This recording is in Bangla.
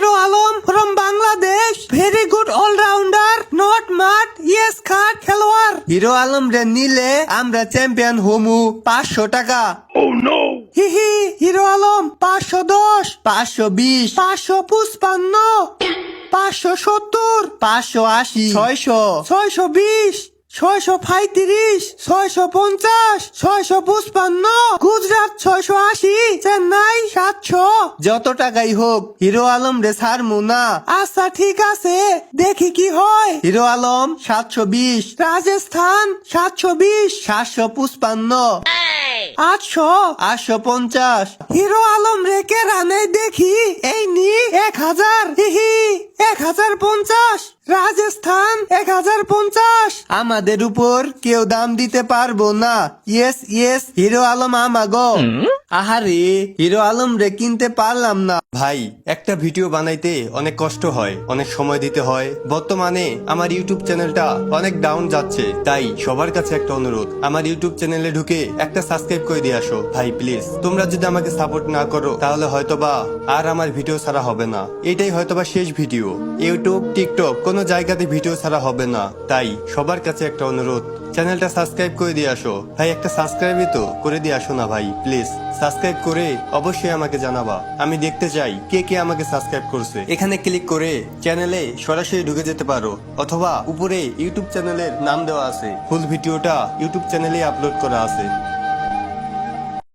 Hero Alam from Bangladesh. Very good all-rounder. Not mad. Yes, card খেলোয়াড়। হিরো আলম রে নিলে আমরা চ্যাম্পিয়ন হমু 500 টাকা। হিহি হিরো আলম 510, 520, 555, 570, 580, 600, 620, 635, 650, 655, গুজরাট 680, চেন্নাই 700। যত টাকাই হোক হিরো আলম রে ছাড়মু না। আচ্ছা ঠিক আছে, দেখি কি হয়। হিরো আলম 720, রাজস্থান 720, 755, 800। 850, হিরো আলম রেখে রানে দেখি এই নি 1000, হিহি 1050, রাজস্থান 1050। আমাদের উপর কেউ দাম দিতে পারবো না। ইয়েস ইয়েস হিরো আলম আমাগো। আহারে হিরো আলম রে কিনতে পারলাম না। ভাই একটা ভিডিও বানাইতে অনেক কষ্ট হয়, অনেক সময় দিতে হয়। বর্তমানে আমার ইউটিউব চ্যানেলটা অনেক ডাউন যাচ্ছে, তাই সবার কাছে একটা অনুরোধ, আমার ইউটিউব চ্যানেলে ঢুকে একটা সাবস্ক্রাইব করে দিয়ে আসো ভাই প্লিজ। তোমরা যদি আমাকে সাপোর্ট না করো তাহলে হয়তোবা আর আমার ভিডিও ছাড়া হবে না। এটাই হয়তোবা শেষ ভিডিও। ইউটিউব টিকটক কোনো জায়গাতে ভিডিও ছাড়া হবে না, তাই সবার কাছে একটা অনুরোধ, চ্যানেলটা সাবস্ক্রাইব করে দিয়ে আসো ভাই। একটা সাবস্ক্রাইবই তো করে দিয়ে আসো না ভাই প্লিজ। সাবস্ক্রাইব করে অবশ্যই আমাকে জানাবা, আমি দেখতে চাই কে কে আমাকে সাবস্ক্রাইব করছে। এখানে ক্লিক করে চ্যানেলে সরাসরি ঢুকে যেতে পারো, অথবা উপরে ইউটিউব চ্যানেলের নাম দেওয়া আছে, ফুল ভিডিওটা ইউটিউব চ্যানেলে আপলোড করা আছে।